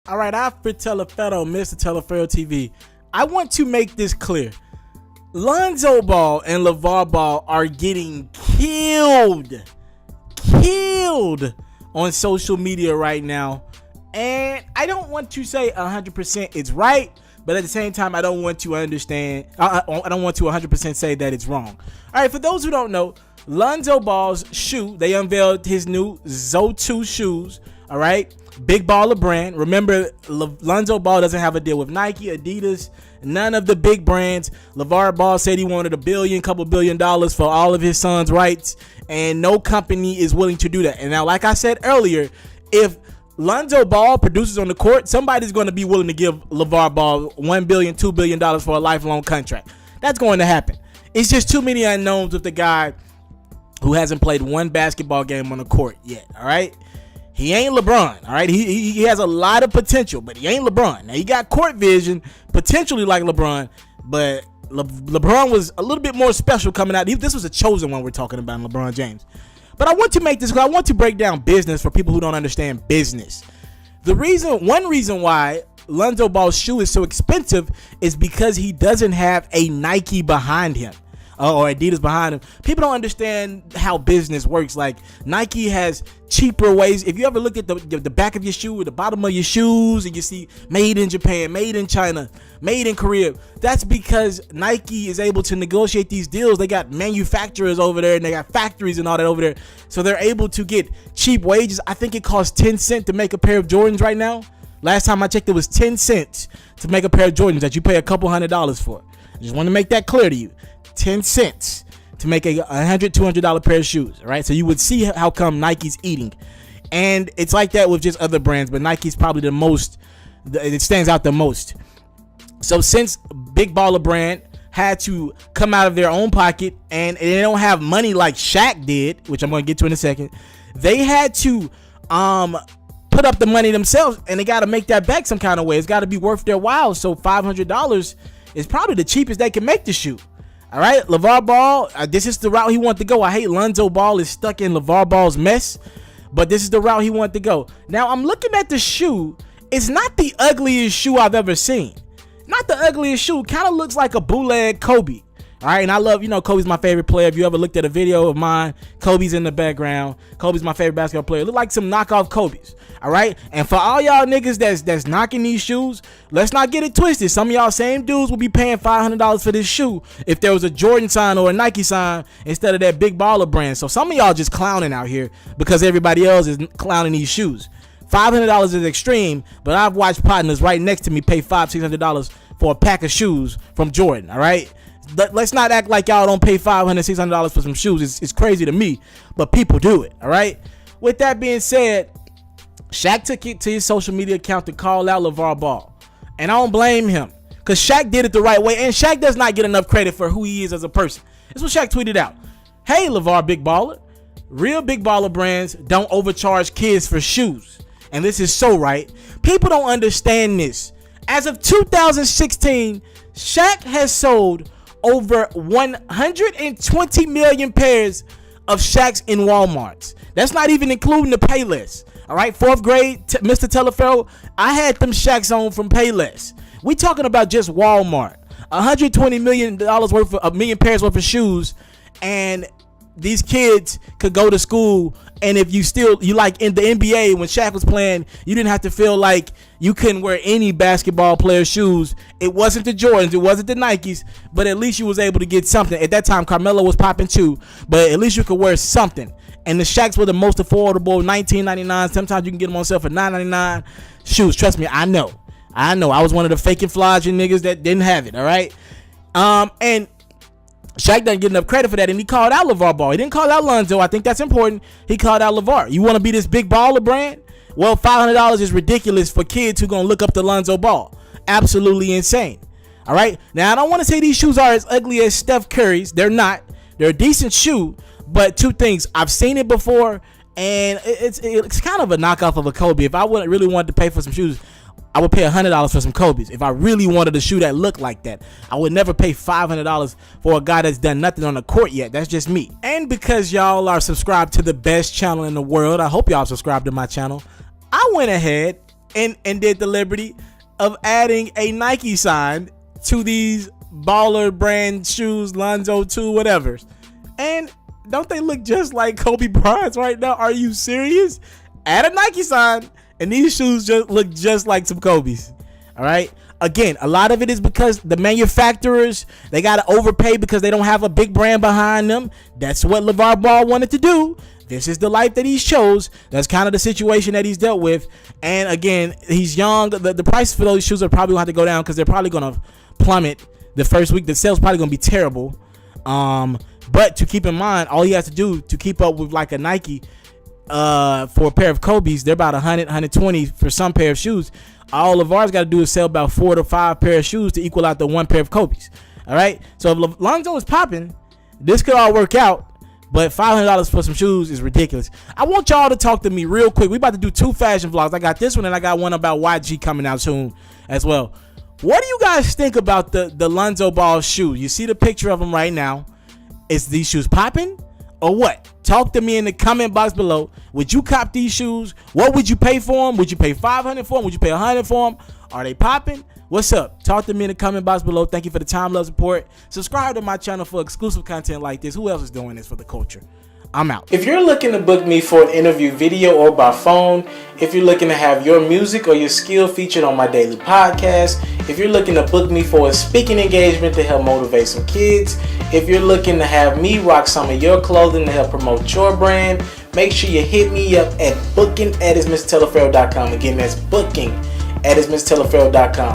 All right, after Telefero, Mr. Telefero TV, I want to make this clear. Lonzo Ball and Lavar Ball are getting killed on social media right now. And I don't want to say 100% it's right, but at the same time, I don't want to understand. I don't want to 100% say that it's wrong. All right, for those who don't know, Lonzo Ball's shoe, they unveiled his new Zo2 shoes. All right, big baller brand. Remember, Lonzo Ball doesn't have a deal with Nike, Adidas, none of the big brands. LeVar Ball said he wanted couple billion dollars for all of his son's rights, and no company is willing to do that. And now, like I said earlier, if Lonzo Ball produces on the court, somebody's going to be willing to give LeVar Ball $1 billion, $2 billion for a lifelong contract. That's going to happen. It's just too many unknowns with the guy who hasn't played one basketball game on the court yet. All right. He ain't LeBron, all right? He has a lot of potential, but he ain't LeBron. Now, he got court vision, potentially like LeBron, but LeBron was a little bit more special coming out. This was a chosen one we're talking about, LeBron James. But I want to make this, because I want to break down business for people who don't understand business. One reason why Lonzo Ball's shoe is so expensive is because he doesn't have a Nike behind him. Or Adidas behind him. People don't understand how business works. Like, Nike has cheaper ways. If you ever look at the back of your shoe or the bottom of your shoes and you see made in Japan, made in China, made in Korea, that's because Nike is able to negotiate these deals. They got manufacturers over there and they got factories and all that over there. So they're able to get cheap wages. I think it costs 10 cents to make a pair of Jordans right now. Last time I checked, it was 10 cents to make a pair of Jordans that you pay a couple $100s for. I just want to make that clear to you. 10 cents to make a $100, $200 pair of shoes, right? So you would see how come Nike's eating. And it's like that with just other brands, but Nike's probably the most, it stands out the most. So since Big Baller Brand had to come out of their own pocket and they don't have money like Shaq did, which I'm going to get to in a second, they had to put up the money themselves, and they got to make that back some kind of way. It's got to be worth their while. So $500 is probably the cheapest they can make the shoe. All right, LeVar Ball, this is the route he wanted to go. I hate Lonzo Ball is stuck in LeVar Ball's mess, but this is the route he wanted to go. Now, I'm looking at the shoe. It's not the ugliest shoe I've ever seen. Not the ugliest shoe. Kind of looks like a bootleg Kobe. All right, and I love, Kobe's my favorite player. If you ever looked at a video of mine, Kobe's in the background. Kobe's my favorite basketball player. Look like some knockoff Kobe's. All right, and for all y'all niggas that's knocking these shoes, let's not get it twisted. Some of y'all same dudes will be paying $500 for this shoe if there was a Jordan sign or a Nike sign instead of that Big Baller Brand. So some of y'all just clowning out here because everybody else is clowning these shoes. $500 is extreme, but I've watched partners right next to me pay $500-$600 for a pack of shoes from Jordan. All right. Let's not act like y'all don't pay $500-$600 for some shoes. It's crazy to me, but people do it. All right. With that being said, Shaq took it to his social media account to call out LeVar Ball, and I don't blame him because Shaq did it the right way, and Shaq does not get enough credit for who he is as a person. This is what Shaq tweeted out. Hey, LeVar Big Baller, real Big Baller brands don't overcharge kids for shoes, and this is so right. People don't understand this. As of 2016, Shaq has sold over 120 million pairs of Shaqs in Walmarts. That's not even including the Payless. All right, fourth grade, Mr. Telefero, I had them Shaqs on from Payless. We talking about just Walmart. $120 million worth of, a million pairs worth of shoes, and these kids could go to school. And if you like in the NBA when Shaq was playing, you didn't have to feel like you couldn't wear any basketball player's shoes. It wasn't the Jordans, it wasn't the Nikes, but at least you was able to get something. At that time, Carmelo was popping too, but at least you could wear something. And the Shaqs were the most affordable, $19.99. Sometimes you can get them on sale for $9.99 shoes. Trust me, I know. I was one of the faking flogging niggas that didn't have it. All right, and Shaq doesn't get enough credit for that, and he called out LeVar Ball. He didn't call out Lonzo. I think that's important. He called out LeVar. You want to be this Big Baller brand? Well, $500 is ridiculous for kids who gonna look up to Lonzo Ball. Absolutely insane. All right. Now, I don't want to say these shoes are as ugly as Steph Curry's. They're not. They're a decent shoe, but two things. I've seen it before, and it's kind of a knockoff of a Kobe. If I wouldn't really want to pay for some shoes, I would pay $100 for some Kobe's. If I really wanted a shoe that looked like that, I would never pay $500 for a guy that's done nothing on the court yet. That's just me. And because y'all are subscribed to the best channel in the world, I hope y'all subscribe to my channel. I went ahead and did the liberty of adding a Nike sign to these baller brand shoes, Lonzo 2, whatever. And don't they look just like Kobe Bryant's right now? Are you serious? Add a Nike sign, and these shoes just look just like some Kobe's. All right. Again, a lot of it is because the manufacturers, they got to overpay because they don't have a big brand behind them. That's what LeVar Ball wanted to do. This is the life that he chose. That's kind of the situation that he's dealt with. And again, he's young. The price for those shoes are probably going to have to go down because they're probably going to plummet the first week. The sales probably going to be terrible. But to keep in mind, all he has to do to keep up with like a Nike for a pair of Kobe's, they're about 100, 120 for some pair of shoes. All LeVar's got to do is sell about 4 to 5 pair of shoes to equal out the one pair of Kobe's. All right. So if Lonzo is popping, this could all work out. But $500 for some shoes is ridiculous. I want y'all to talk to me real quick. We about to do 2 fashion vlogs. I got this one and I got one about YG coming out soon as well. What do you guys think about the Lonzo Ball shoe? You see the picture of them right now. Is these shoes popping or what? Talk to me in the comment box below. Would you cop these shoes? What would you pay for them? Would you pay $500 for them? Would you pay $100 for them? Are they popping? What's up? Talk to me in the comment box below. Thank you for the time, love, support. Subscribe to my channel for exclusive content like this. Who else is doing this for the culture? I'm out. If you're looking to book me for an interview video or by phone, if you're looking to have your music or your skill featured on my daily podcast, if you're looking to book me for a speaking engagement to help motivate some kids, if you're looking to have me rock some of your clothing to help promote your brand, make sure you hit me up at booking@ismrtelefarrell.com. Again, that's booking@ismrtelefarrell.com.